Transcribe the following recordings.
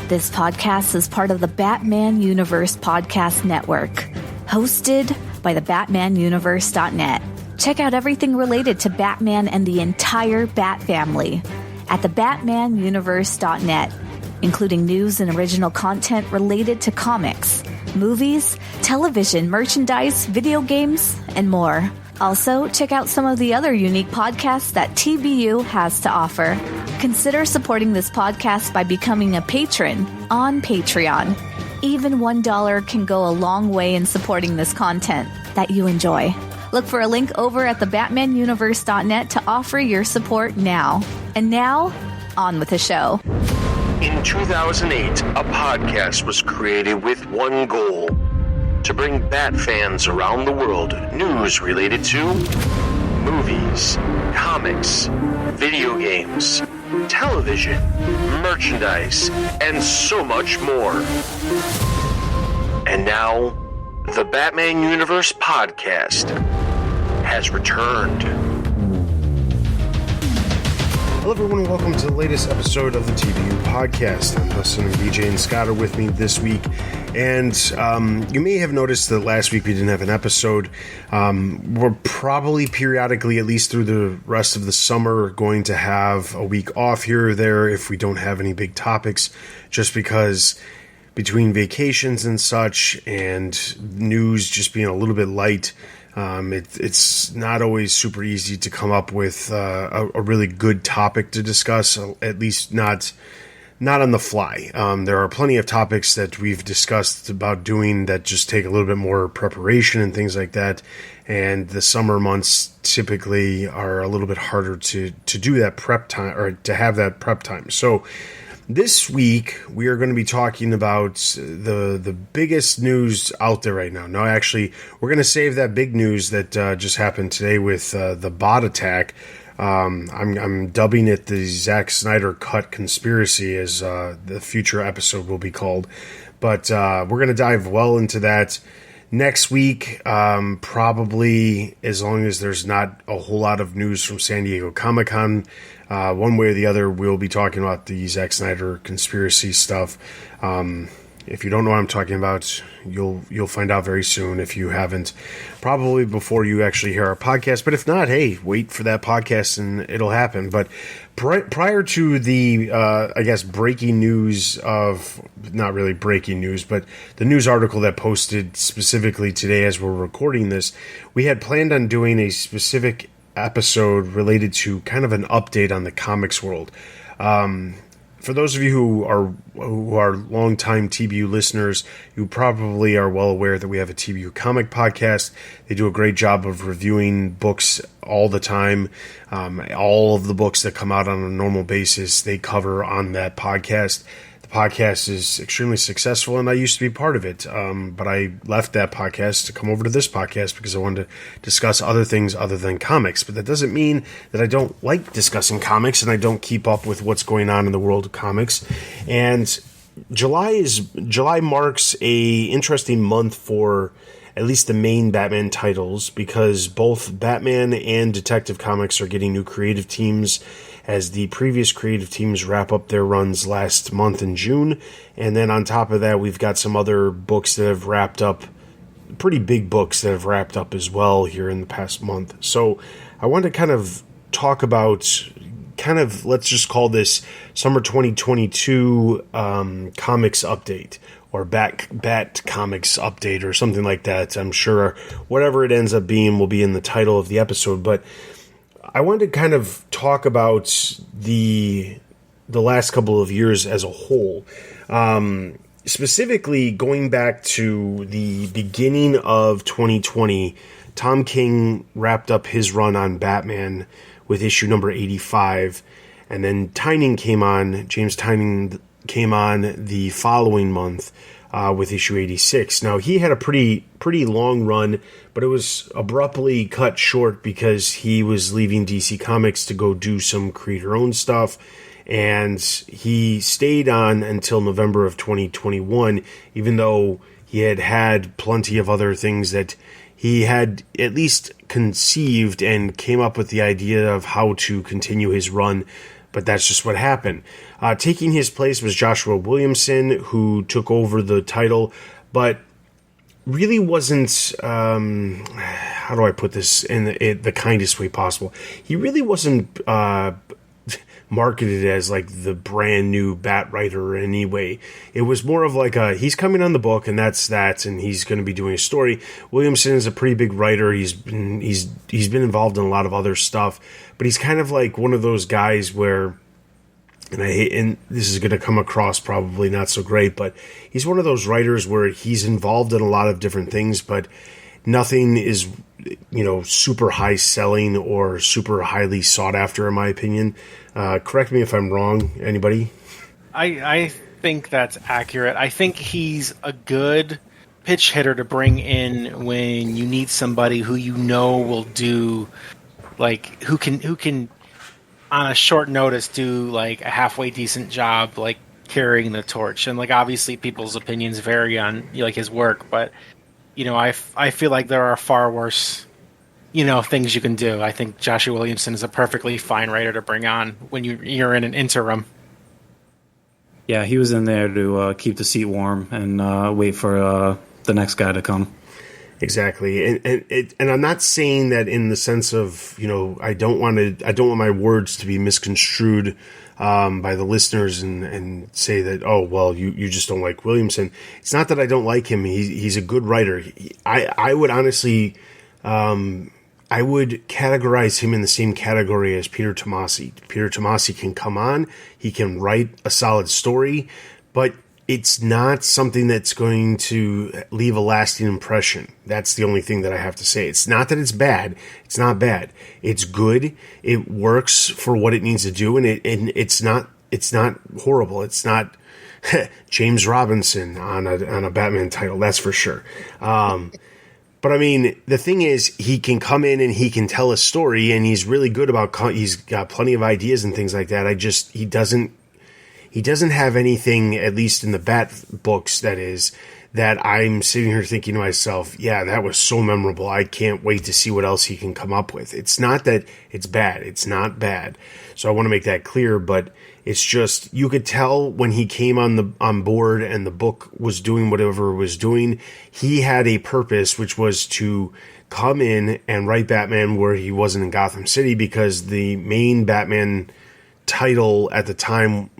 This podcast is part of the Batman Universe Podcast Network, hosted by the BatmanUniverse.net. Check out everything related to Batman and the entire Bat family at the BatmanUniverse.net, including news and original content related to comics, movies, television, merchandise, video games, and more. Also, check out some of the other unique podcasts that TBU has to offer. Consider supporting this podcast by becoming a patron on Patreon. Even $1 can go a long way in supporting this content that you enjoy. Look for a link over at the BatmanUniverse.net to offer your support now. And now, on with the show. In 2008, a podcast was created with one goal: to bring Bat fans around the world news related to movies, comics, video games, television, merchandise, and so much more. And now, the Batman Universe Podcast has returned. Hello everyone, and welcome to the latest episode of the TBU Podcast. I'm Dustin, and BJ and Scott are with me this week. And you may have noticed that last week we didn't have an episode. We're probably periodically, at least through the rest of the summer, going to have a week off here or there if we don't have any big topics, just because between vacations and such and news just being a little bit light, it's not always super easy to come up with a really good topic to discuss, at least not on the fly. There are plenty of topics that we've discussed about doing that just take a little bit more preparation and things like that. And the summer months typically are a little bit harder to do that prep time, or to have that prep time. So this week, we are going to be talking about the biggest news out there right now. No, actually, we're going to save that big news that just happened today with the bot attack. I'm dubbing it the Zack Snyder Cut Conspiracy, as the future episode will be called. But we're going to dive well into that next week, probably, as long as there's not a whole lot of news from San Diego Comic-Con. One way or the other, we'll be talking about the Zack Snyder conspiracy stuff. If you don't know what I'm talking about, you'll find out very soon. If you haven't, probably before you actually hear our podcast. But if not, hey, wait for that podcast and it'll happen. But prior to the, I guess, breaking news of, not really breaking news, but the news article that posted specifically today as we're recording this, we had planned on doing a specific episode related to kind of an update on the comics world. For those of you who are longtime TBU listeners, you probably are well aware that we have a TBU comic podcast. They do a great job of reviewing books all the time. All of the books that come out on a normal basis, they cover on that podcast. The podcast is extremely successful, and I used to be part of it, but I left that podcast to come over to this podcast because I wanted to discuss other things other than comics. But that doesn't mean that I don't like discussing comics and I don't keep up with what's going on in the world of comics. And July marks a interesting month for at least the main Batman titles, because both Batman and Detective Comics are getting new creative teams, as the previous creative teams wrap up their runs last month in June. And then on top of that, we've got some other books that have wrapped up, pretty big books that have wrapped up as well here in the past month. So I want to kind of talk about, let's just call this Summer 2022 comics update, or Bat Comics update, or something like that. I'm sure whatever it ends up being will be in the title of the episode. But I wanted to kind of talk about the last couple of years as a whole. Specifically, going back to the beginning of 2020, Tom King wrapped up his run on Batman with issue number 85, and then James Tynion came on the following month with issue 86. Now, he had a pretty long run, but it was abruptly cut short because he was leaving DC Comics to go do some creator-owned stuff, and he stayed on until November of 2021, even though he had plenty of other things that he had at least conceived and came up with the idea of how to continue his run. but that's just what happened. Taking his place was Joshua Willaimson, who took over the title, but really wasn't, how do I put this in the kindest way possible? He really wasn't marketed as like the brand new Bat writer in any way. It was more of like he's coming on the book and that's that, and he's going to be doing a story. Willaimson is a pretty big writer. He's been involved in a lot of other stuff, but he's kind of like one of those guys where, and this is going to come across probably not so great, but he's one of those writers where he's involved in a lot of different things, but nothing is, super high selling or super highly sought after, in my opinion. Correct me if I'm wrong. Anybody? I think that's accurate. I think he's a good pitch hitter to bring in when you need somebody who will do, like, who can on a short notice do like a halfway decent job, like carrying the torch. And like obviously people's opinions vary on like his work, but I feel like there are far worse things you can do. I think Joshua Willaimson is a perfectly fine writer to bring on when you're in an interim. Yeah, he was in there to keep the seat warm and wait for the next guy to come. Exactly, and I'm not saying that in the sense of I don't want my words to be misconstrued by the listeners and say that, oh well, you just don't like Willaimson. It's not that I don't like him. He's a good writer. I would honestly. I would categorize him in the same category as Peter Tomasi. Peter Tomasi can come on, he can write a solid story, but it's not something that's going to leave a lasting impression. That's the only thing that I have to say. It's not that it's bad. It's not bad. It's good. It works for what it needs to do, and it's not horrible. It's not James Robinson on a Batman title, that's for sure. But I mean, the thing is, he can come in and he can tell a story, and he's really good he's got plenty of ideas and things like that. He doesn't have anything, at least in the Bat books, that I'm sitting here thinking to myself, yeah, that was so memorable. I can't wait to see what else he can come up with. It's not that it's bad. It's not bad. So I want to make that clear, but it's just, you could tell when he came on board and the book was doing whatever it was doing, he had a purpose, which was to come in and write Batman where he wasn't in Gotham City, because the main Batman title at the time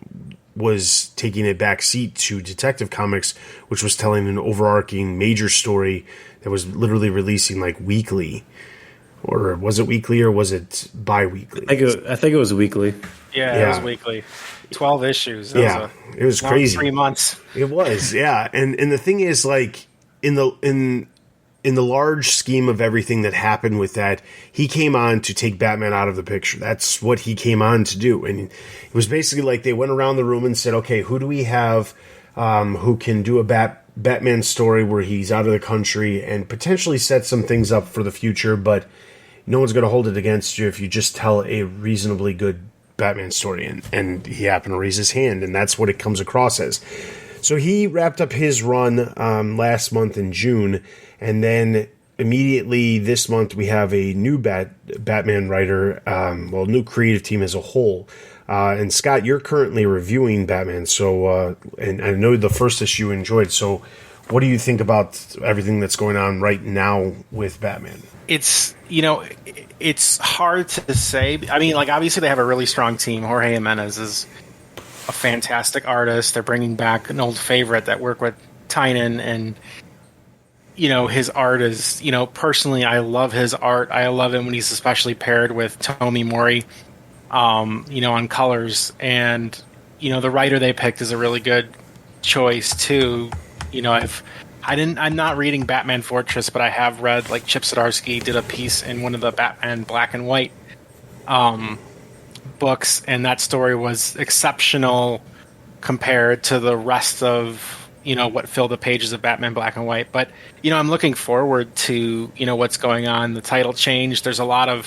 was taking a back seat to Detective Comics, which was telling an overarching major story that was literally releasing like weekly. Or was it weekly or was it bi-weekly? I think it was weekly. Yeah, it was weekly. 12 issues. It was crazy. 3 months. It was, yeah. And the thing is, like, in the large scheme of everything that happened with that, he came on to take Batman out of the picture. That's what he came on to do. And it was basically like they went around the room and said, okay, who do we have who can do a Batman story where he's out of the country and potentially set some things up for the future, but no one's going to hold it against you if you just tell a reasonably good Batman story. And he happened to raise his hand, and that's what it comes across as. So he wrapped up his run last month in June, and then immediately this month we have a new Batman writer, new creative team as a whole. And Scott, you're currently reviewing Batman, so and I know the first issue you enjoyed. So, what do you think about everything that's going on right now with Batman? It's it's hard to say. I mean, like, obviously they have a really strong team. Jorge Jimenez is a fantastic artist. They're bringing back an old favorite that worked with Tynion, and his art is, personally, I love his art. I love him when he's especially paired with Tomi Mori, on colors. And, the writer they picked is a really good choice too. I'm not reading Batman Fortress, but I have read, like, Chip Zdarsky did a piece in one of the Batman Black and White books, and that story was exceptional compared to the rest of what filled the pages of Batman Black and White. But I'm looking forward to what's going on. The title change, there's a lot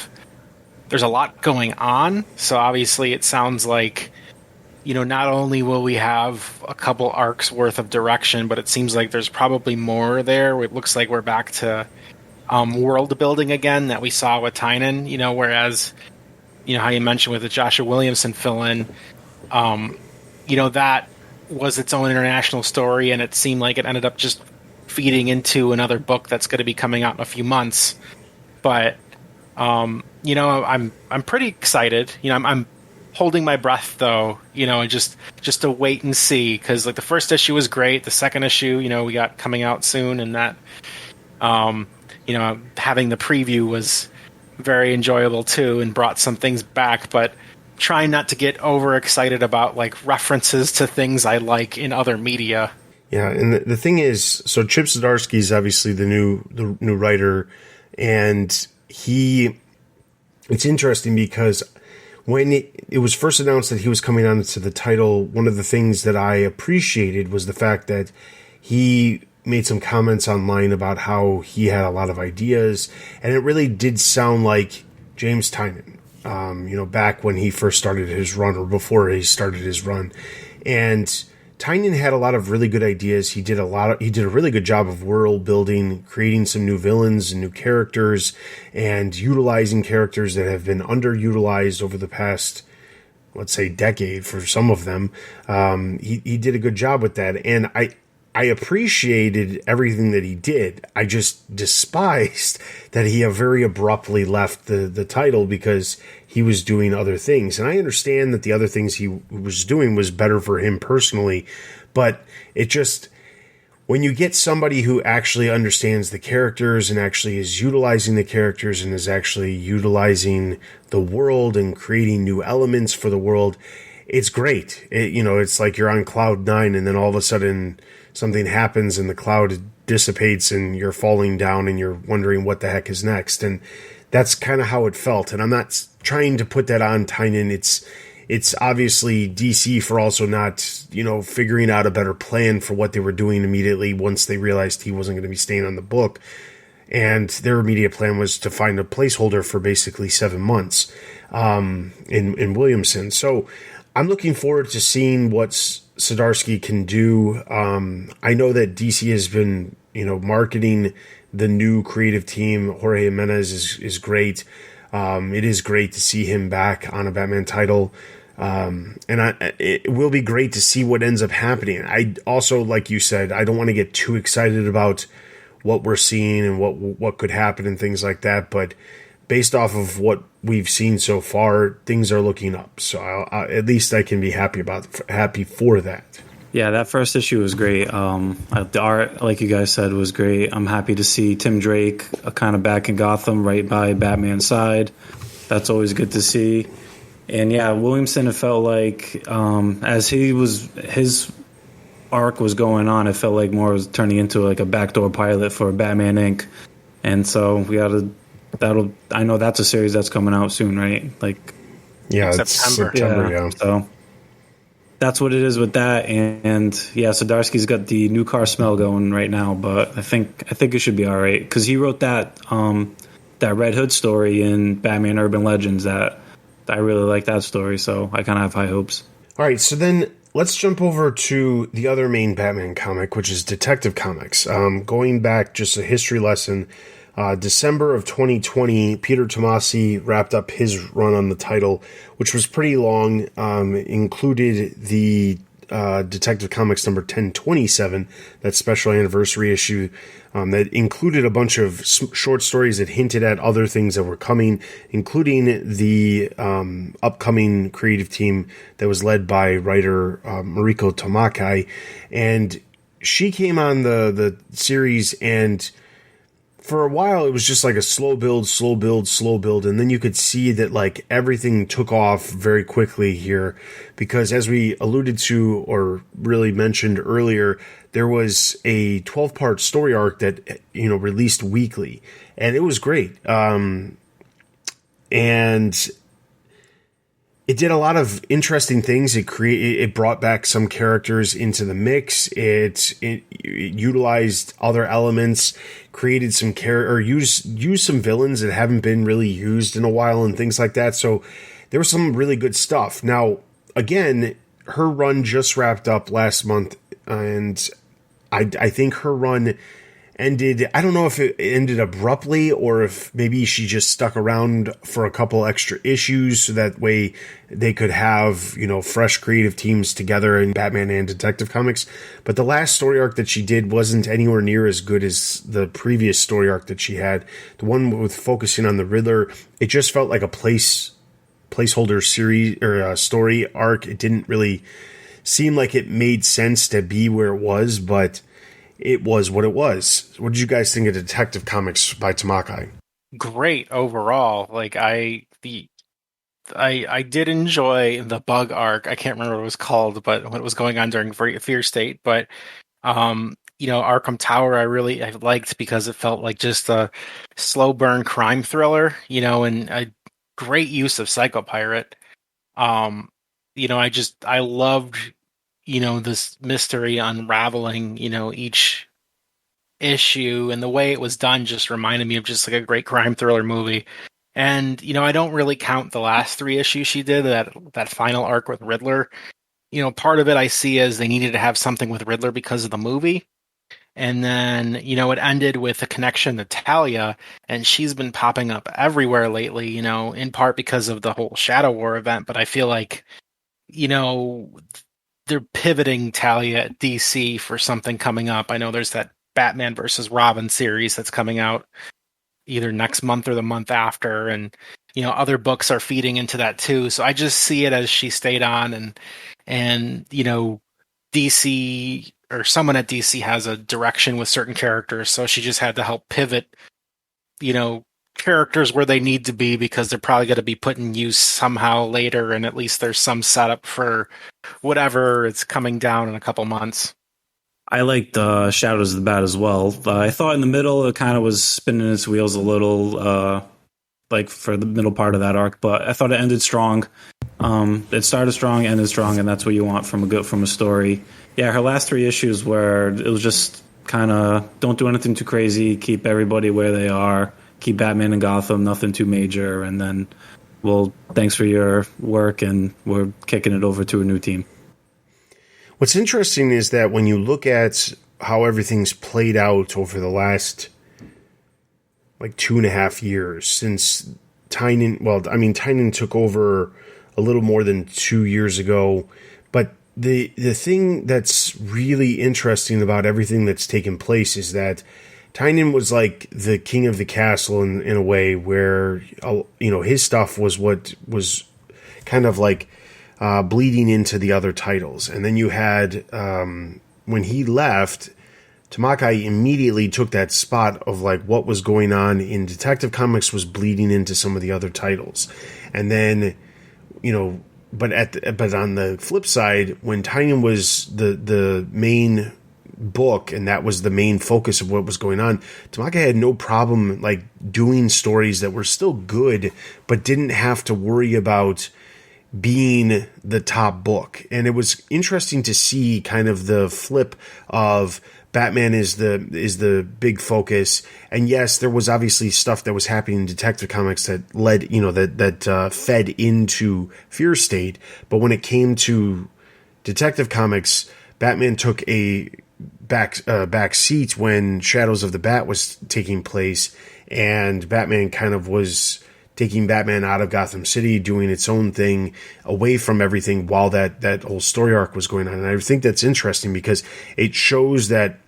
going on, so obviously it sounds like not only will we have a couple arcs worth of direction, but it seems like there's probably more there. It looks like we're back to world building again that we saw with Tynion, whereas how you mentioned with the Joshua Willaimson fill-in, that was its own international story, and it seemed like it ended up just feeding into another book that's going to be coming out in a few months. But I'm pretty excited. I'm holding my breath though, and just to wait and see, because like the first issue was great. The second issue, we got coming out soon, and that having the preview was very enjoyable too, and brought some things back. But trying not to get overexcited about like references to things I like in other media. Yeah, and the thing is, so Chip Zdarsky is obviously the new writer, and it's interesting because when it was first announced that he was coming on to the title, one of the things that I appreciated was the fact that he made some comments online about how he had a lot of ideas, and it really did sound like James Tynion, back when he first started his run, or before he started his run. And Tynion had a lot of really good ideas. He did a really good job of world building, creating some new villains and new characters, and utilizing characters that have been underutilized over the past, let's say, decade for some of them. He did a good job with that, and I appreciated everything that he did. I just despised that he very abruptly left the title because he was doing other things. And I understand that the other things he was doing was better for him personally, but it just, when you get somebody who actually understands the characters and actually is utilizing the characters and is actually utilizing the world and creating new elements for the world, it's great. It's like you're on cloud nine, and then all of a sudden something happens and the cloud dissipates and you're falling down and you're wondering what the heck is next. And that's kind of how it felt. And I'm not trying to put that on Tynion. It's obviously DC for also not, figuring out a better plan for what they were doing immediately once they realized he wasn't going to be staying on the book. And their immediate plan was to find a placeholder for basically 7 months in Williamson. So I'm looking forward to seeing what Zdarsky can do. I know that DC has been, marketing the new creative team. Jorge Jimenez is great. It is great to see him back on a Batman title. And it will be great to see what ends up happening. I also, like you said, I don't want to get too excited about what we're seeing and what could happen and things like that. But based off of what we've seen so far, things are looking up. So at least I can be happy for that. Yeah, that first issue was great. The art, like you guys said, was great. I'm happy to see Tim Drake kind of back in Gotham, right by Batman's side. That's always good to see. And yeah, Williamson, it felt like as his arc was going on, it felt like more was turning into like a backdoor pilot for Batman Inc. And so I know that's a series that's coming out soon, right? Like, yeah, it's September. Yeah. So that's what it is with that. And yeah, Zdarsky's got the new car smell going right now, but I think it should be all right because he wrote that Red Hood story in Batman Urban Legends. That I really like that story, so I kind of have high hopes. All right, so then let's jump over to the other main Batman comic, which is Detective Comics. Going back, just a history lesson. December of 2020, Peter Tomasi wrapped up his run on the title, which was pretty long. Included the Detective Comics number 1027, that special anniversary issue, that included a bunch of short stories that hinted at other things that were coming, including the upcoming creative team that was led by writer Mariko Tamaki. And she came on the series, and for a while, it was just like a slow build. And then you could see that like everything took off very quickly here because as we alluded to or really mentioned earlier, there was a 12-part story arc that, released weekly, and it was great. And it did a lot of interesting things. It brought back some characters into the mix. It utilized other elements, created some used some villains that haven't been really used in a while and things like that. So there was some really good stuff. Now, again, her run just wrapped up last month, and I think her run ended. I don't know if it ended abruptly or if maybe she just stuck around for a couple extra issues so that way they could have, fresh creative teams together in Batman and Detective Comics. But the last story arc that she did wasn't anywhere near as good as the previous story arc that she had. The one with focusing on the Riddler, it just felt like a placeholder series or story arc. It didn't really seem like it made sense to be where it was, but it was what it was. What did you guys think of Detective Comics by Tamaki? Great overall. Like I did enjoy the bug arc. I can't remember what it was called, but what was going on during Fear State. But Arkham Tower I liked because it felt like just a slow burn crime thriller, and a great use of Psycho Pirate. I loved this mystery unraveling, each issue, and the way it was done just reminded me of just like a great crime thriller movie. And, I don't really count the last 3 issues she did, that final arc with Riddler. Part of it I see as they needed to have something with Riddler because of the movie. And then, it ended with a connection to Talia, and she's been popping up everywhere lately, in part because of the whole Shadow War event. But I feel like, they're pivoting Talia at DC for something coming up. I know there's that Batman versus Robin series that's coming out either next month or the month after, and other books are feeding into that too. So I just see it as she stayed on, and DC or someone at DC has a direction with certain characters, so she just had to help pivot characters where they need to be, because they're probably going to be put in use somehow later, and at least there's some setup for whatever is coming down in a couple months. I liked Shadows of the Bat as well. I thought in the middle it kind of was spinning its wheels a little, like for the middle part of that arc, but I thought it ended strong. It started strong, ended strong, and that's what you want from a story. Yeah, her last 3 issues where it was just kind of don't do anything too crazy, keep everybody where they are, keep Batman in Gotham, nothing too major, and then, well, thanks for your work, and we're kicking it over to a new team. What's interesting is that when you look at how everything's played out over the last, 2.5 years since Tynion took over a little more than 2 years ago, but the thing that's really interesting about everything that's taken place is that Tynion was like the king of the castle in a way where, his stuff was what was kind of like bleeding into the other titles. And then you had, when he left, Tamaki immediately took that spot of like what was going on in Detective Comics was bleeding into some of the other titles. And then, but on the flip side, when Tynion was the main book and that was the main focus of what was going on, Tamaki had no problem like doing stories that were still good but didn't have to worry about being the top book. And it was interesting to see kind of the flip of Batman is the big focus, and yes, there was obviously stuff that was happening in Detective Comics that led, that fed into Fear State. But when it came to Detective Comics, Batman took a back seat when Shadows of the Bat was taking place, and Batman kind of was taking Batman out of Gotham City, doing its own thing away from everything while that whole story arc was going on. And I think that's interesting because it shows that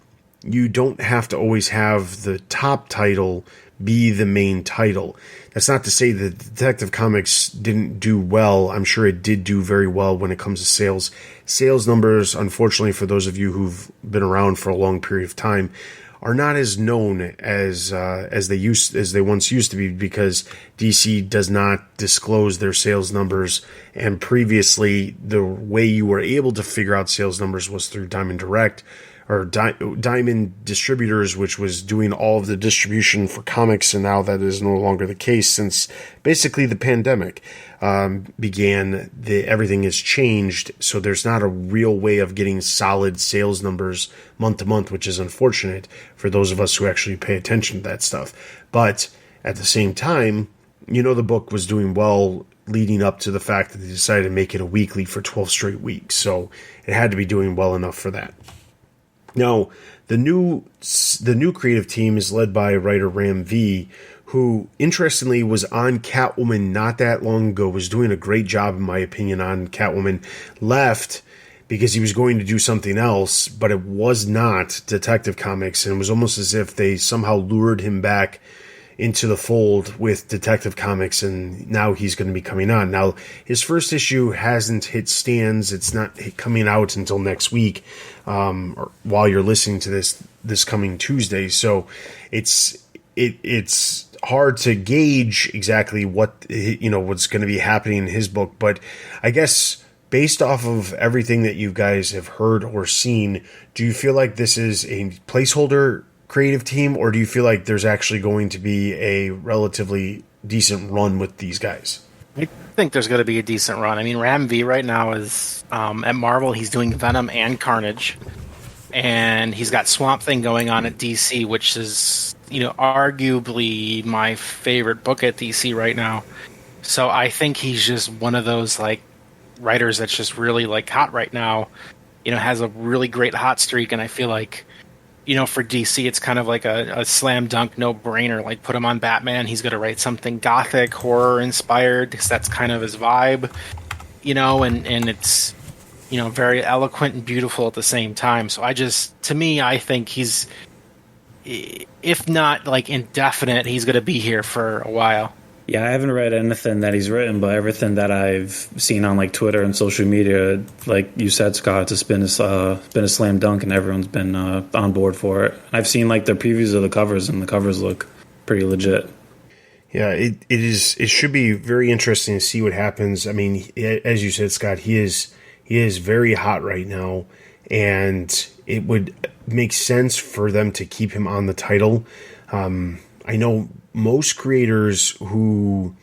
you don't have to always have the top title be the main title. That's not to say that Detective Comics didn't do well. I'm sure it did do very well when it comes to sales. Sales numbers, unfortunately, for those of you who've been around for a long period of time, are not as known as they once used to be, because DC does not disclose their sales numbers. And previously, the way you were able to figure out sales numbers was through Diamond Direct or Diamond Distributors, which was doing all of the distribution for comics, and now that is no longer the case since basically the pandemic began. Everything has changed, so there's not a real way of getting solid sales numbers month to month, which is unfortunate for those of us who actually pay attention to that stuff. But at the same time, the book was doing well leading up to the fact that they decided to make it a weekly for 12 straight weeks, so it had to be doing well enough for that. Now, the new creative team is led by writer Ram V, who interestingly was on Catwoman not that long ago, was doing a great job, in my opinion, on Catwoman, left because he was going to do something else, but it was not Detective Comics, and it was almost as if they somehow lured him back into the fold with Detective Comics, and now he's going to be coming on. Now, his first issue hasn't hit stands. It's not coming out until next week, or while you're listening to this coming Tuesday. So it's hard to gauge exactly what, what's going to be happening in his book. But I guess based off of everything that you guys have heard or seen, do you feel like this is a placeholder creative team, or do you feel like there's actually going to be a relatively decent run with these guys? I think there's going to be a decent run. I mean, Ram V right now is at Marvel. He's doing Venom and Carnage, and he's got Swamp Thing going on at DC, which is, arguably my favorite book at DC right now. So I think he's just one of those writers that's just really hot right now. Has a really great hot streak, and I feel like, for DC, it's kind of like a slam dunk, no brainer. Like, put him on Batman, he's going to write something gothic, horror inspired, because that's kind of his vibe, and it's, very eloquent and beautiful at the same time. So I think he's, if not indefinite, he's going to be here for a while. Yeah, I haven't read anything that he's written, but everything that I've seen on Twitter and social media, like you said, Scott, it's been a slam dunk, and everyone's been on board for it. I've seen the previews of the covers, and the covers look pretty legit. Yeah, it should be very interesting to see what happens. I mean, as you said, Scott, he is very hot right now, and it would make sense for them to keep him on the title. I know most creators who,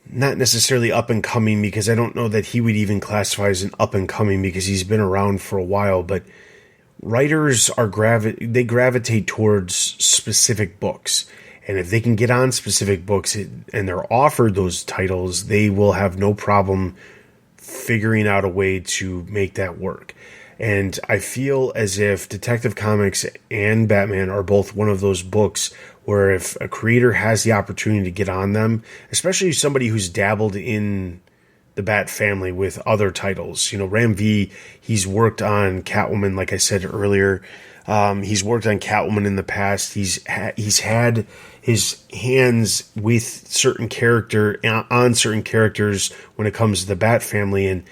not necessarily up and coming, because I don't know that he would even classify as an up and coming because he's been around for a while, but writers they gravitate towards specific books. And if they can get on specific books and they're offered those titles, they will have no problem figuring out a way to make that work. And I feel as if Detective Comics and Batman are both one of those books where if a creator has the opportunity to get on them, especially somebody who's dabbled in the Bat family with other titles. Ram V, he's worked on Catwoman, like I said earlier. He's worked on Catwoman in the past. He's had his hands with certain characters when it comes to the Bat family, and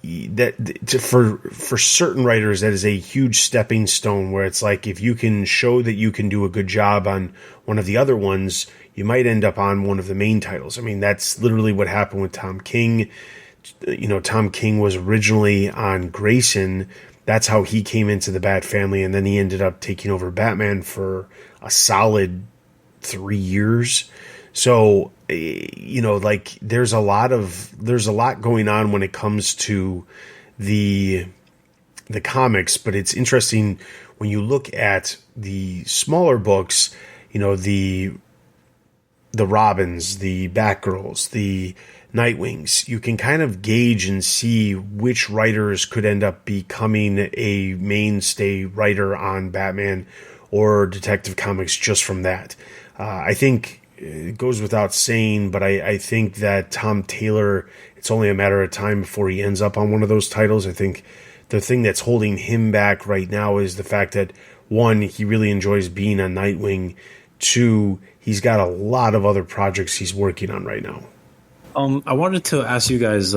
that for certain writers, that is a huge stepping stone, where it's like, if you can show that you can do a good job on one of the other ones, you might end up on one of the main titles. I mean, that's literally what happened with Tom King. Tom King was originally on Grayson. That's how he came into the Bat family, and then he ended up taking over Batman for a solid 3 years. So, there's a lot going on when it comes to the comics, but it's interesting when you look at the smaller books, the Robins, the Batgirls, the Nightwings, you can kind of gauge and see which writers could end up becoming a mainstay writer on Batman or Detective Comics just from that. I think it goes without saying, but I think that Tom Taylor, it's only a matter of time before he ends up on one of those titles. I think the thing that's holding him back right now is the fact that, one, he really enjoys being on Nightwing. Two, he's got a lot of other projects he's working on right now. I wanted to ask you guys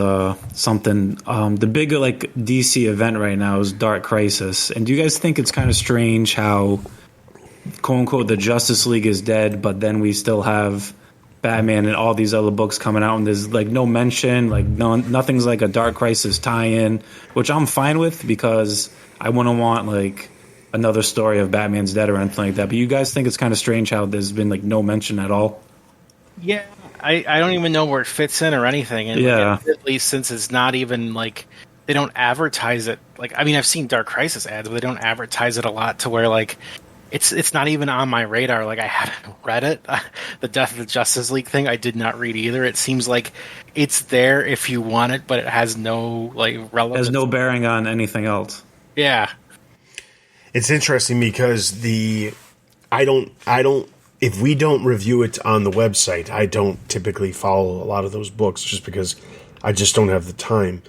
something. The big DC event right now is Dark Crisis, and do you guys think it's kind of strange how, quote unquote, the Justice League is dead, but then we still have Batman and all these other books coming out, and there's no mention, nothing's like a Dark Crisis tie-in, which I'm fine with because I wouldn't want another story of Batman's dead or anything like that. But you guys think it's kind of strange how there's been no mention at all? Yeah, I don't even know where it fits in or anything. And yeah, at least since it's not even they don't advertise it. I've seen Dark Crisis ads, but they don't advertise it a lot to where it's not even on my radar. Like, I haven't read it. The Death of the Justice League thing, I did not read either. It seems like it's there if you want it, but it has no relevance. Has no bearing on anything else. Yeah, it's interesting because I don't. If we don't review it on the website, I don't typically follow a lot of those books just because I just don't have the time.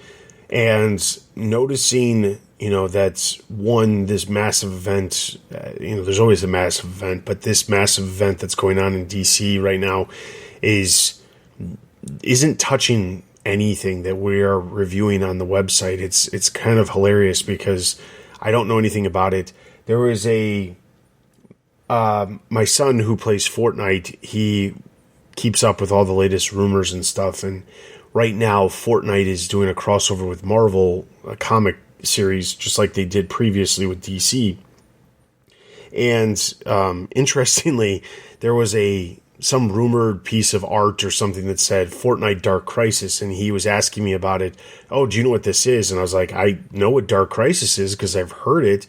And noticing, that's this massive event, there's always a massive event, but this massive event that's going on in DC right now isn't touching anything that we are reviewing on the website. It's kind of hilarious because I don't know anything about it. There was my son who plays Fortnite, he keeps up with all the latest rumors and stuff, and right now Fortnite is doing a crossover with Marvel, a comic series, just like they did previously with DC. And interestingly, there was some rumored piece of art or something that said Fortnite Dark Crisis, and he was asking me about it. Oh, do you know what this is? And I was like, I know what Dark Crisis is because I've heard it.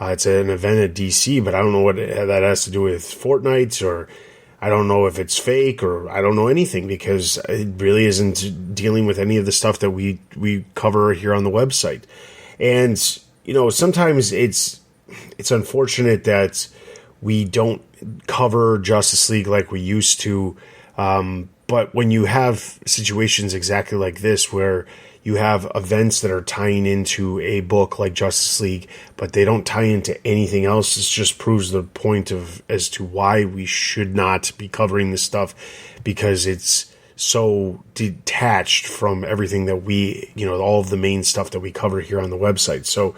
It's an event at DC, but I don't know what that has to do with Fortnite, or I don't know if it's fake, or I don't know anything because it really isn't dealing with any of the stuff that we cover here on the website. And, sometimes it's unfortunate that we don't cover Justice League like we used to. But when you have situations exactly like this, where you have events that are tying into a book like Justice League, but they don't tie into anything else, it just proves the point as to why we should not be covering this stuff, because it's so detached from everything that we, all of the main stuff that we cover here on the website. So,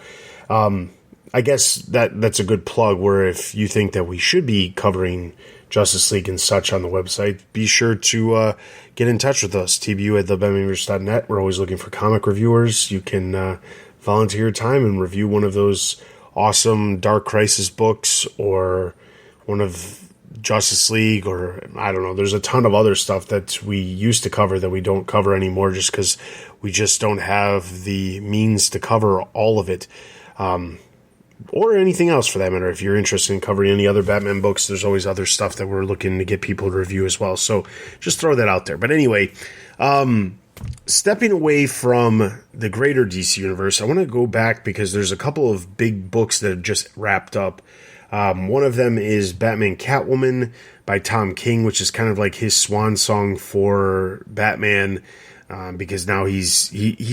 I guess that's a good plug, where if you think that we should be covering Justice League and such on the website, be sure to get in touch with us, tbu@thebatmanuniverse.net. We're always looking for comic reviewers. You can volunteer your time and review one of those awesome Dark Crisis books, or one of Justice League, or I don't know. There's a ton of other stuff that we used to cover that we don't cover anymore just because we just don't have the means to cover all of it. Or anything else for that matter. If you're interested in covering any other Batman books, there's always other stuff that we're looking to get people to review as well. So just throw that out there. But anyway, stepping away from the greater DC universe, I want to go back because there's a couple of big books that have just wrapped up. One of them is Batman Catwoman by Tom King, which is kind of like his swan song for Batman. Because now he's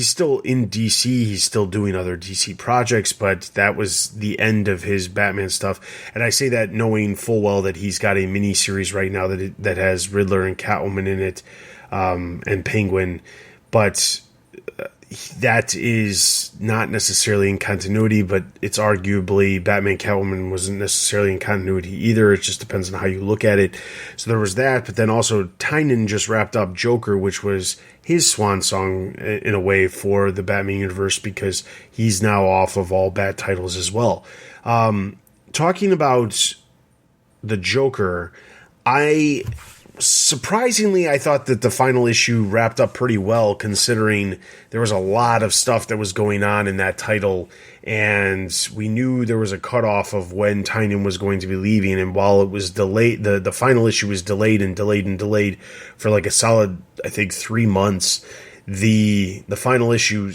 still in DC, he's still doing other DC projects, but that was the end of his Batman stuff. And I say that knowing full well that he's got a mini series right now that has Riddler and Catwoman in it, and Penguin, but that is not necessarily in continuity. But it's arguably Batman Catwoman wasn't necessarily in continuity either. It just depends on how you look at it. So there was that, but then also Tynion just wrapped up Joker, which was his swan song in a way for the Batman universe, because he's now off of all Bat titles as well. Talking about the Joker, surprisingly, I thought that the final issue wrapped up pretty well, considering there was a lot of stuff that was going on in that title, and we knew there was a cutoff of when Tynion was going to be leaving, and while it was delayed, the final issue was delayed for like a solid, I think, 3 months. The final issue,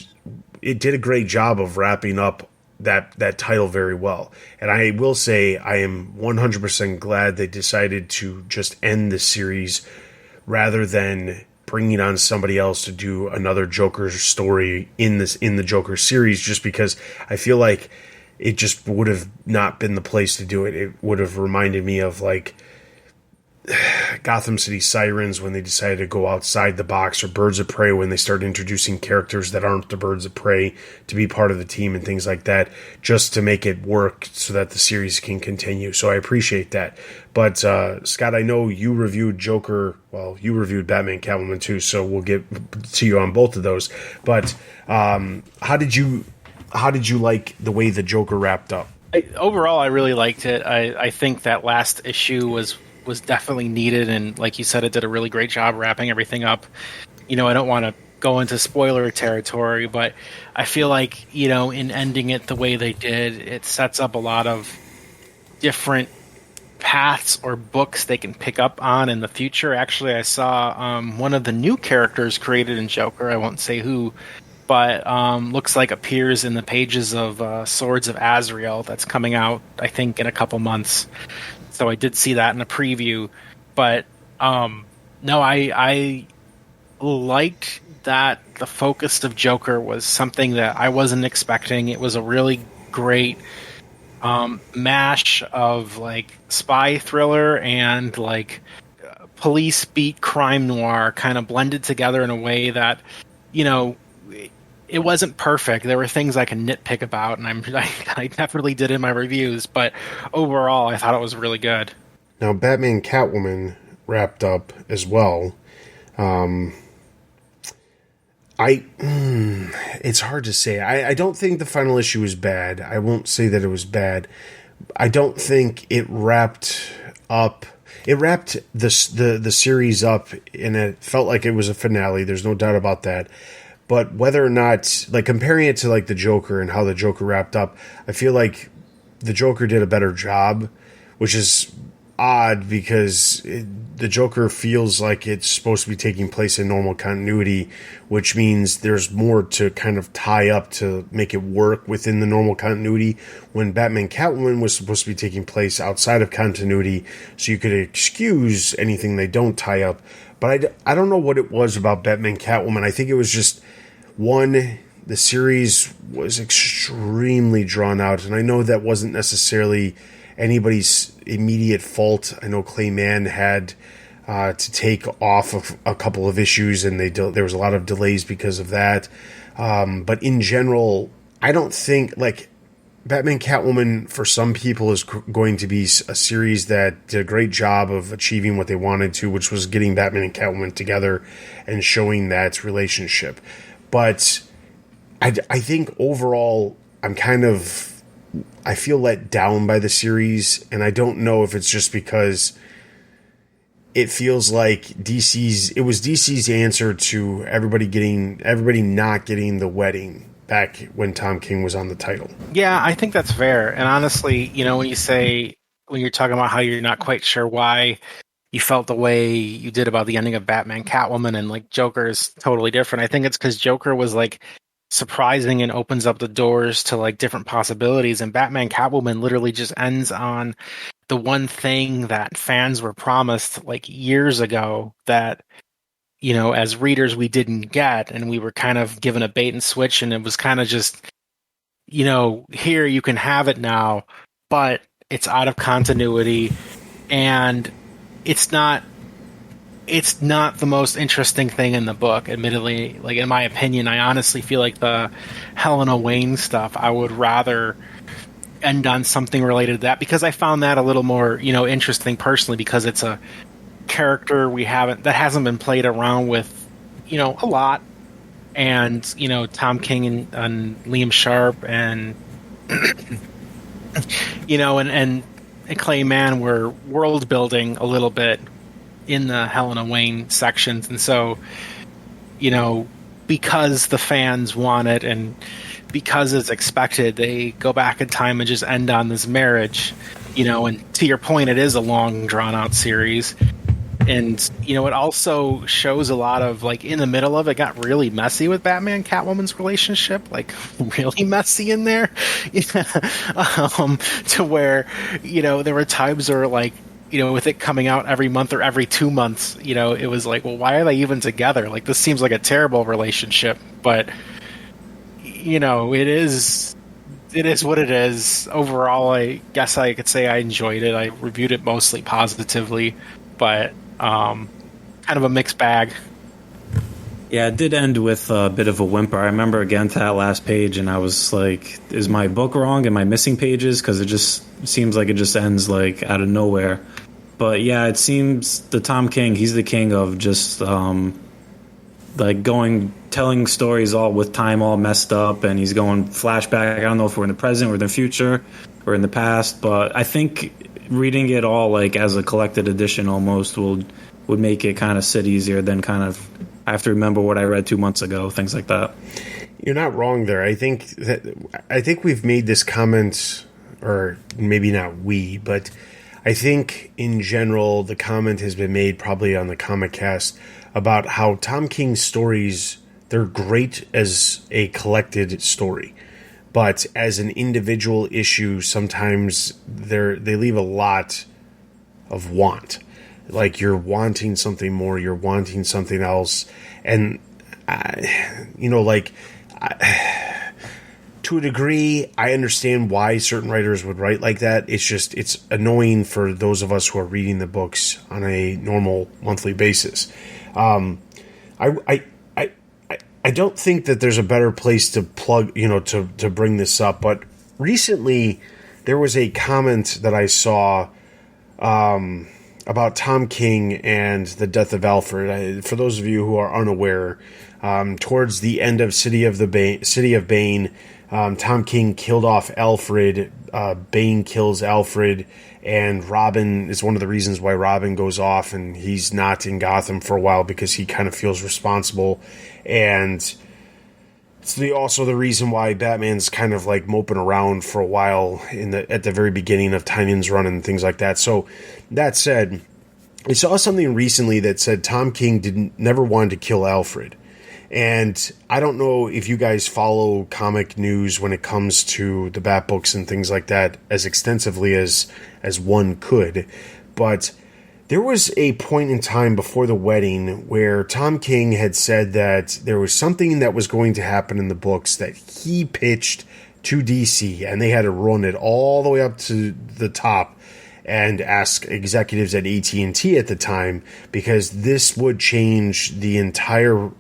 it did a great job of wrapping up that title very well. And I will say I am 100% glad they decided to just end the series rather than bringing on somebody else to do another Joker story in the Joker series, just because I feel like it just would have not been the place to do it. It would have reminded me of like Gotham City Sirens when they decided to go outside the box, or Birds of Prey when they started introducing characters that aren't the Birds of Prey to be part of the team and things like that, just to make it work so that the series can continue. So I appreciate that. But Scott, I know you reviewed Joker. Well, you reviewed Batman Catwoman too, so we'll get to you on both of those. But how did you like the way the Joker wrapped up? Overall, I really liked it. I think that last issue was definitely needed, and like you said, it did a really great job wrapping everything up. I don't want to go into spoiler territory, but I feel like, in ending it the way they did, it sets up a lot of different paths or books they can pick up on in the future. Actually, I saw one of the new characters created in Joker, I won't say who, but looks like appears in the pages of Swords of Azrael that's coming out, I think, in a couple months. So I did see that in a preview. But no, I liked that the focus of Joker was something that I wasn't expecting. It was a really great mash of like spy thriller and like police beat crime noir kind of blended together in a way that, you know, it wasn't perfect. There were things I can nitpick about, and I definitely did in my reviews, but overall I thought it was really good. Now, Batman Catwoman wrapped up as well. It's hard to say. I don't think the final issue was bad. I won't say that it was bad. I don't think it wrapped up. It wrapped the series up, and it felt like it was a finale. There's no doubt about that. But whether or not, like comparing it to like the Joker and how the Joker wrapped up, I feel like the Joker did a better job, which is odd because the Joker feels like it's supposed to be taking place in normal continuity, which means there's more to kind of tie up to make it work within the normal continuity, when Batman Catwoman was supposed to be taking place outside of continuity, so you could excuse anything they don't tie up. But I don't know what it was about Batman Catwoman. I think it was just, one, the series was extremely drawn out, and I know that wasn't necessarily anybody's immediate fault. I know Clay Mann had to take off a couple of issues, and there was a lot of delays because of that. But in general, I don't think, like, Batman Catwoman for some people is going to be a series that did a great job of achieving what they wanted to, which was getting Batman and Catwoman together and showing that relationship. But I think overall, I feel let down by the series, and I don't know if it's just because it feels like it was DC's answer to everybody not getting the wedding back when Tom King was on the title. Yeah, I think that's fair. And honestly, you know, when you're talking about how you're not quite sure why you felt the way you did about the ending of Batman Catwoman, and like Joker is totally different, I think it's because Joker was like surprising and opens up the doors to like different possibilities, and Batman Catwoman literally just ends on the one thing that fans were promised like years ago that, you know, as readers we didn't get, and we were kind of given a bait and switch, and it was kind of just, you know, here, you can have it now, but it's out of continuity, and it's not the most interesting thing in the book, admittedly. Like, in my opinion, I honestly feel like the Helena Wayne stuff, I would rather end on something related to that, because I found that a little more, you know, interesting personally, because it's a character that hasn't been played around with, you know, a lot. And, you know, Tom King and Liam Sharp and you know, and Clay Mann were world building a little bit in the Helena Wayne sections, and so, you know, because the fans want it and because it's expected, they go back in time and just end on this marriage, you know. And to your point, it is a long drawn out series, and, you know, it also shows a lot of, like, in the middle of it got really messy with Batman Catwoman's relationship, like really messy in there, to where, you know, there were times where, like, you know, with it coming out every month or every 2 months, you know, it was like, well, why are they even together? Like, this seems like a terrible relationship. But, you know, it is what it is. Overall, I guess I could say I enjoyed it. I reviewed it mostly positively, but kind of a mixed bag. Yeah, it did end with a bit of a whimper. I remember getting to that last page, and I was like, is my book wrong? Am I missing pages? Because it just seems like it just ends, like, out of nowhere. But yeah, it seems the Tom King, he's the king of just like telling stories all with time all messed up, and he's going flashback. I don't know if we're in the present or the future or in the past, but I think reading it all like as a collected edition almost would make it kind of sit easier than kind of I have to remember what I read 2 months ago, things like that. You're not wrong there. I think we've made this comment or maybe not we, but I think in general the comment has been made probably on the Comic Cast about how Tom King's stories, they're great as a collected story, but as an individual issue, sometimes they leave a lot of want. Like, you're wanting something more, you're wanting something else, and to a degree, I understand why certain writers would write like that. It's annoying for those of us who are reading the books on a normal monthly basis. I don't think that there's a better place to plug, to bring this up, but recently there was a comment that I saw about Tom King and the death of Alfred. For those of you who are unaware, towards the end of City of Bane, Tom King killed off Alfred. Bane kills Alfred, and Robin is one of the reasons why Robin goes off and he's not in Gotham for a while, because he kind of feels responsible. And it's also the reason why Batman's kind of like moping around for a while at the very beginning of Tynion's run and things like that. So that said, I saw something recently that said Tom King never wanted to kill Alfred. And I don't know if you guys follow comic news when it comes to the Bat books and things like that as extensively as one could, but there was a point in time before the wedding where Tom King had said that there was something that was going to happen in the books that he pitched to DC, and they had to run it all the way up to the top and ask executives at AT&T at the time, because this would change the entire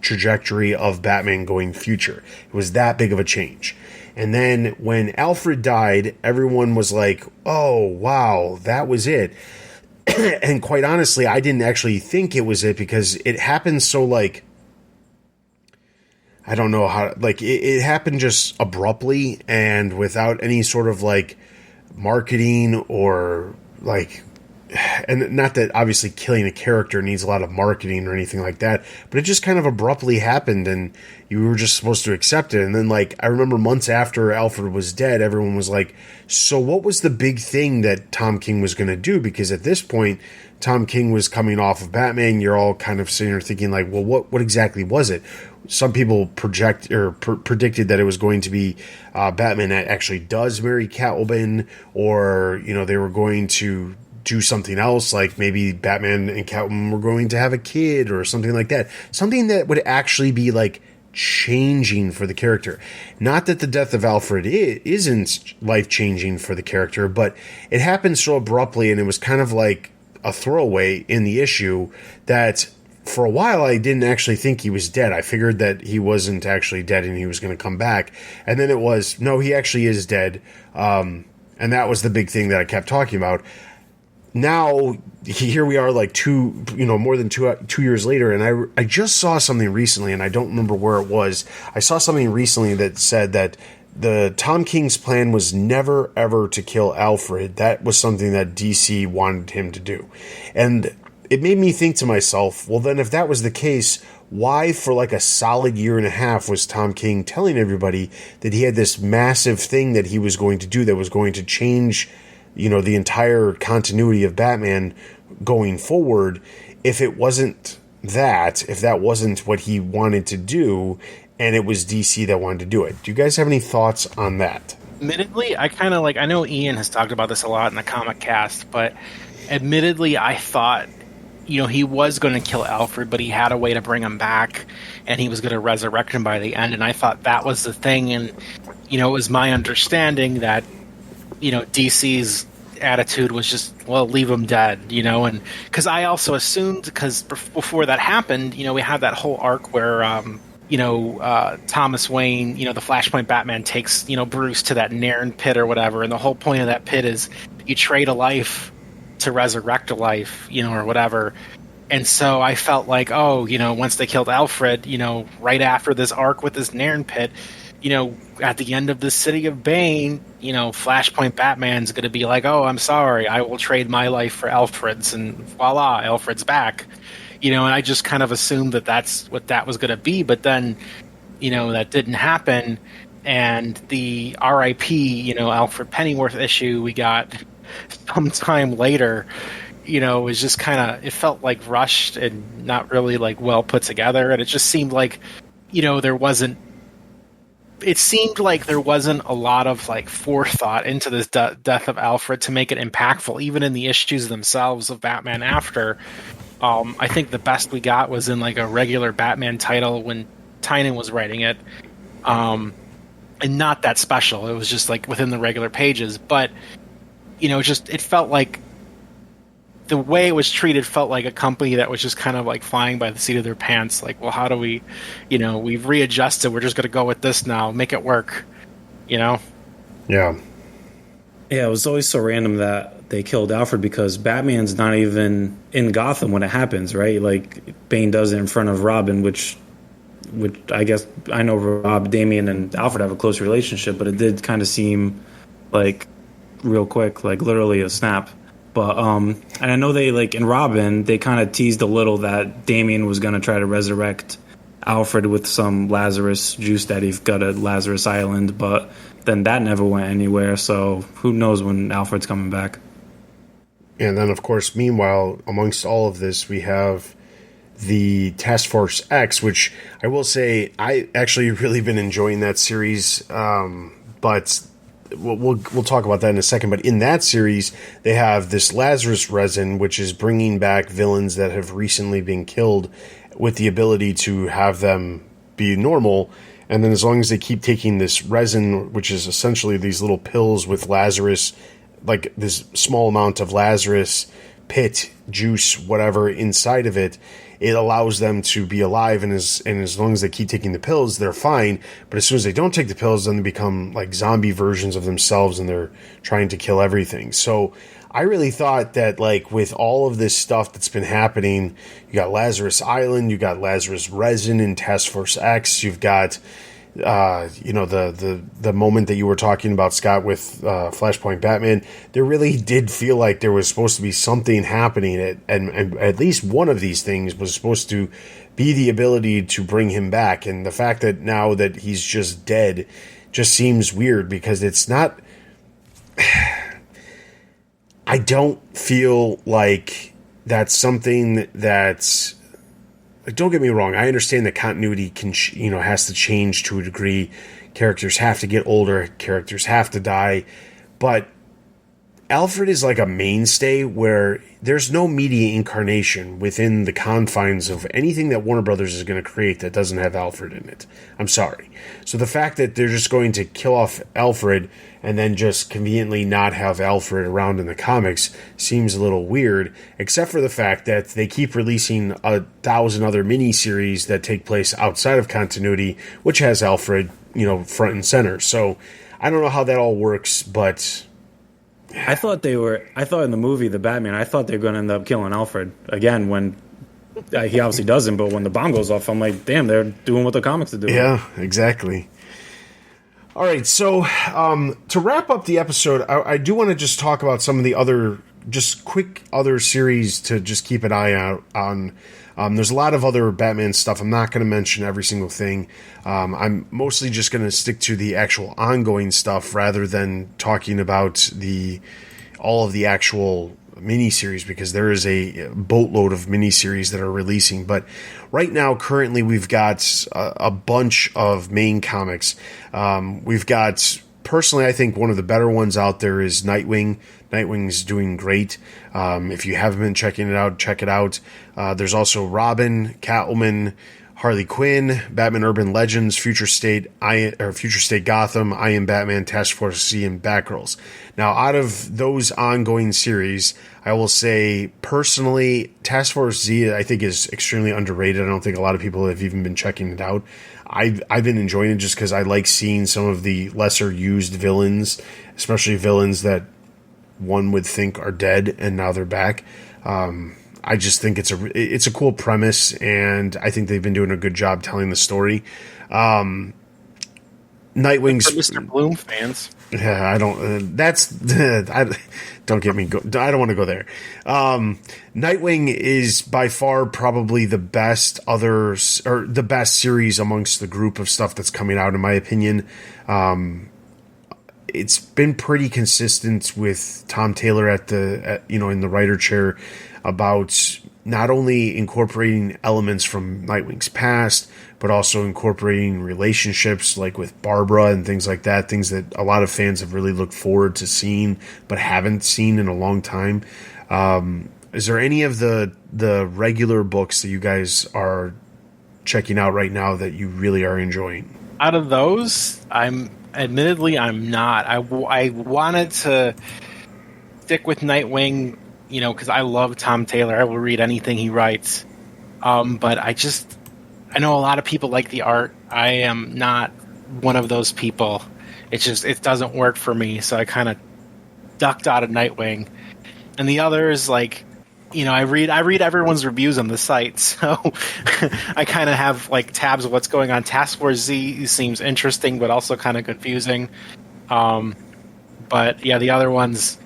trajectory of Batman going future. It was that big of a change. And then when Alfred died, everyone was like, oh, wow, that was it. And quite honestly, I didn't actually think it was it, because it happened so I don't know how, it happened just abruptly and without any sort of marketing or and not that obviously killing a character needs a lot of marketing or anything like that, but it just kind of abruptly happened and you were just supposed to accept it. And then I remember months after Alfred was dead, everyone was like, so what was the big thing that Tom King was going to do? Because at this point, Tom King was coming off of Batman. You're all kind of sitting there thinking well, what exactly was it? Some people predicted that it was going to be Batman that actually does marry Catwoman, or, they were going to do something else, like maybe Batman and Catwoman were going to have a kid or something like that. Something that would actually be changing for the character. Not that the death of Alfred isn't life-changing for the character, but it happened so abruptly and it was kind of like a throwaway in the issue that for a while I didn't actually think he was dead. I figured that he wasn't actually dead and he was going to come back. And then it was, no, he actually is dead. And that was the big thing that I kept talking about. Now, here we are more than two years later, and I just saw something recently, and I don't remember where it was. I saw something recently that said that the Tom King's plan was never, ever to kill Alfred. That was something that DC wanted him to do. And it made me think to myself, well, then if that was the case, why for a solid year and a half was Tom King telling everybody that he had this massive thing that he was going to do that was going to change the entire continuity of Batman going forward, if that wasn't what he wanted to do, and it was DC that wanted to do it? Do you guys have any thoughts on that? Admittedly, I kind of I know Ian has talked about this a lot in the Comic Cast, but admittedly, I thought, he was going to kill Alfred, but he had a way to bring him back, and he was going to resurrect him by the end, and I thought that was the thing, and, it was my understanding that DC's attitude was just, well, leave him dead, and because I also assumed, because before that happened, we had that whole arc where, Thomas Wayne, the Flashpoint Batman takes, Bruce to that Nairn pit or whatever, and the whole point of that pit is you trade a life to resurrect a life, or whatever. And so I felt once they killed Alfred, right after this arc with this Nairn pit, at the end of the City of Bane, Flashpoint Batman's going to be like, oh, I'm sorry, I will trade my life for Alfred's, and voila, Alfred's back. And I just kind of assumed that that's what that was going to be, but then, that didn't happen. and the R.I.P. Alfred Pennyworth issue we got sometime later. It was just it felt like rushed and not really like well put together, and it just seemed like there wasn't. It seemed like there wasn't a lot of like forethought into this death of Alfred to make it impactful, even in the issues themselves of Batman After. I think the best we got was in like a regular Batman title when Tynion was writing it, and not that special. It was just like within the regular pages, but it felt like the way it was treated felt like a company that was just kind of like flying by the seat of their pants. Like, well, how do we, we've readjusted. We're just going to go with this now, make it work, Yeah. Yeah, it was always so random that they killed Alfred because Batman's not even in Gotham when it happens, right? Like, Bane does it in front of Robin, which I guess I know Rob, Damian, and Alfred have a close relationship, but it did kind of seem like real quick, like literally a snap. But and I know they like in Robin they kind of teased a little that Damian was going to try to resurrect Alfred with some Lazarus juice that he got at Lazarus Island, but then that never went anywhere. So who knows when Alfred's coming back? And then, of course, meanwhile, amongst all of this, we have the Task Force X, which I will say I actually really been enjoying that series, but. We'll talk about that in a second, but in that series, they have this Lazarus resin, which is bringing back villains that have recently been killed with the ability to have them be normal. And then as long as they keep taking this resin, which is essentially these little pills with Lazarus, like this small amount of Lazarus pit, juice, whatever inside of it, it allows them to be alive, and as long as they keep taking the pills, they're fine. But as soon as they don't take the pills, then they become like zombie versions of themselves, and they're trying to kill everything. So I really thought that, like, with all of this stuff that's been happening, you got Lazarus Island, you got Lazarus Resin in Task Force X, you've got the moment that you were talking about, Scott, with Flashpoint Batman, there really did feel like there was supposed to be something happening, and at least one of these things was supposed to be the ability to bring him back. And the fact that now that he's just dead just seems weird, because it's not... I don't feel like that's something that's... Don't get me wrong. I understand that continuity can, has to change to a degree. Characters have to get older. Characters have to die. But Alfred is like a mainstay where there's no media incarnation within the confines of anything that Warner Brothers is going to create that doesn't have Alfred in it. I'm sorry. So the fact that they're just going to kill off Alfred and then just conveniently not have Alfred around in the comics seems a little weird, except for the fact that they keep releasing 1,000 other miniseries that take place outside of continuity, which has Alfred, front and center. So I don't know how that all works, but... I thought in the movie, The Batman, I thought they were going to end up killing Alfred again when he obviously doesn't, but when the bomb goes off, I'm like, damn, they're doing what the comics are doing. Yeah, exactly. All right, so to wrap up the episode, I do want to just talk about some of the other, just quick other series to just keep an eye out on. There's a lot of other Batman stuff. I'm not going to mention every single thing. I'm mostly just going to stick to the actual ongoing stuff rather than talking about all of the actual miniseries, because there is a boatload of miniseries that are releasing. But right now, currently, we've got a bunch of main comics. We've got, personally, I think one of the better ones out there is Nightwing. Nightwing's doing great. If you haven't been checking it out, check it out. There's also Robin, Catwoman, Harley Quinn, Batman Urban Legends, Future State Gotham, I Am Batman, Task Force Z, and Batgirls. Now, out of those ongoing series, I will say, personally, Task Force Z, I think, is extremely underrated. I don't think a lot of people have even been checking it out. I've been enjoying it just because I like seeing some of the lesser used villains, especially villains that one would think are dead and now they're back. I just think it's a cool premise, and I think they've been doing a good job telling the story. Nightwing's For Mr. Bloom fans. Yeah, I don't. Don't get me. I don't want to go there. Nightwing is by far probably the best the best series amongst the group of stuff that's coming out, in my opinion. It's been pretty consistent with Tom Taylor in the writer chair about not only incorporating elements from Nightwing's past, but also incorporating relationships like with Barbara and things like that, things that a lot of fans have really looked forward to seeing but haven't seen in a long time. Is there any of the regular books that you guys are checking out right now that you really are enjoying? Out of those, I'm not. I wanted to stick with Nightwing, because I love Tom Taylor. I will read anything he writes. But I know a lot of people like the art. I am not one of those people. It doesn't work for me. So I kind of ducked out of Nightwing. And the others, I read everyone's reviews on the site. So I kind of have tabs of what's going on. Task Force Z seems interesting, but also kind of confusing. But yeah, the other ones,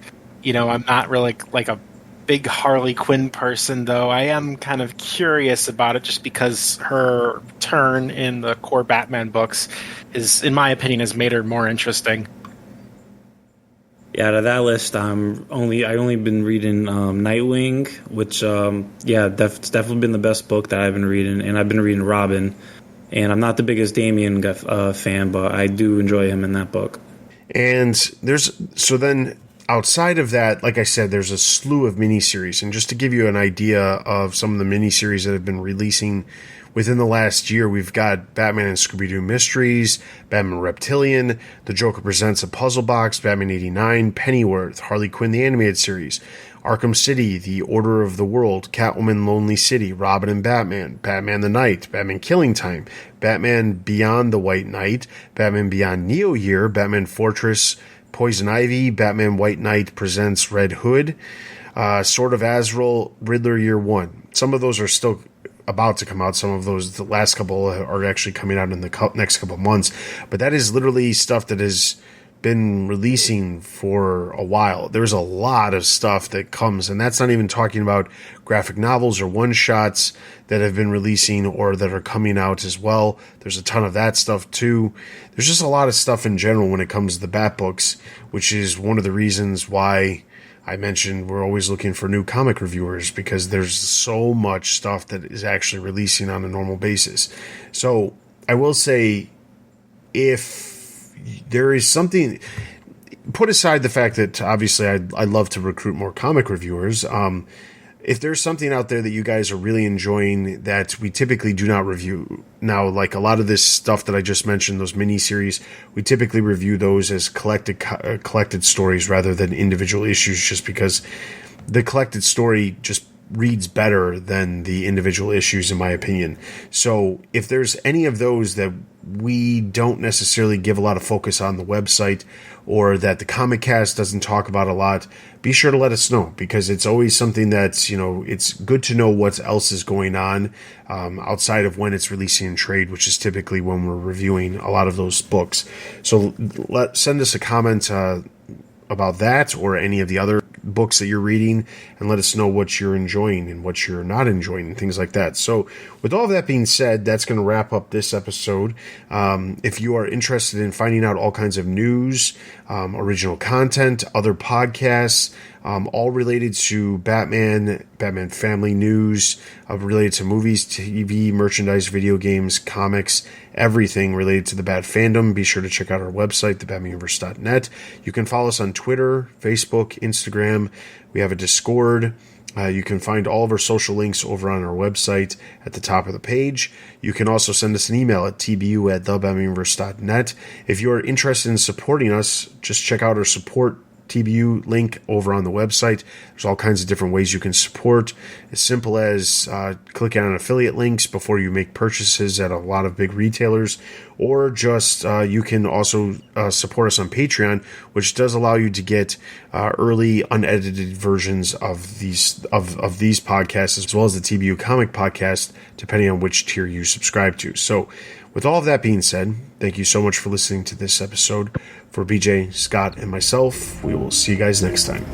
I'm not really a big Harley Quinn person, though. I am kind of curious about it just because her turn in the core Batman books is, in my opinion, has made her more interesting. Yeah, out of that list, I only been reading Nightwing, which that's definitely been the best book that I've been reading, and I've been reading Robin. And I'm not the biggest Damian fan, but I do enjoy him in that book. And then outside of that, like I said, there's a slew of miniseries. And just to give you an idea of some of the miniseries that have been releasing within the last year, we've got Batman and Scooby-Doo Mysteries, Batman Reptilian, The Joker Presents a Puzzle Box, Batman 89, Pennyworth, Harley Quinn the Animated Series, Arkham City, The Order of the World, Catwoman Lonely City, Robin and Batman, Batman the Knight, Batman Killing Time, Batman Beyond the White Knight, Batman Beyond Neo Year, Batman Fortress, Poison Ivy, Batman White Knight Presents Red Hood, Sword of Azrael, Riddler Year 1. Some of those are still about to come out. Some of those, the last couple, are actually coming out in the next couple months. But that is literally stuff that has been releasing for a while. There's a lot of stuff that comes, and that's not even talking about graphic novels or one-shots that have been releasing or that are coming out as well. There's a ton of that stuff too. There's just a lot of stuff in general when it comes to the Bat books, which is one of the reasons why I mentioned we're always looking for new comic reviewers, because there's so much stuff that is actually releasing on a normal basis. So I will say, if there is something, put aside the fact that obviously I'd love to recruit more comic reviewers. If there's something out there that you guys are really enjoying that we typically do not review now, like a lot of this stuff that I just mentioned, those miniseries, we typically review those as collected stories rather than individual issues, just because the collected story just reads better than the individual issues, in my opinion. So if there's any of those that we don't necessarily give a lot of focus on the website, or that the Comic Cast doesn't talk about a lot, be sure to let us know, because it's always something that's, it's good to know what else is going on outside of when it's releasing in trade, which is typically when we're reviewing a lot of those books. So send us a comment about that or any of the other books that you're reading, and let us know what you're enjoying and what you're not enjoying and things like that. So with all of that being said, that's going to wrap up this episode. If you are interested in finding out all kinds of news, original content, other podcasts, all related to Batman family news, related to movies, TV, merchandise, video games, comics, everything related to the Bat fandom, be sure to check out our website, thebatmanuniverse.net. You can follow us on Twitter, Facebook, Instagram. We have a Discord. You can find all of our social links over on our website at the top of the page. You can also send us an email at tbu@thebatmanuniverse.net. If you are interested in supporting us, just check out our support TBU link over on the website. There's all kinds of different ways you can support, as simple as clicking on affiliate links before you make purchases at a lot of big retailers, or just you can also support us on Patreon, which does allow you to get early unedited versions of these podcasts, as well as the TBU Comic Podcast, depending on which tier you subscribe to. So with all of that being said, thank you so much for listening to this episode. For BJ, Scott, and myself, we will see you guys next time.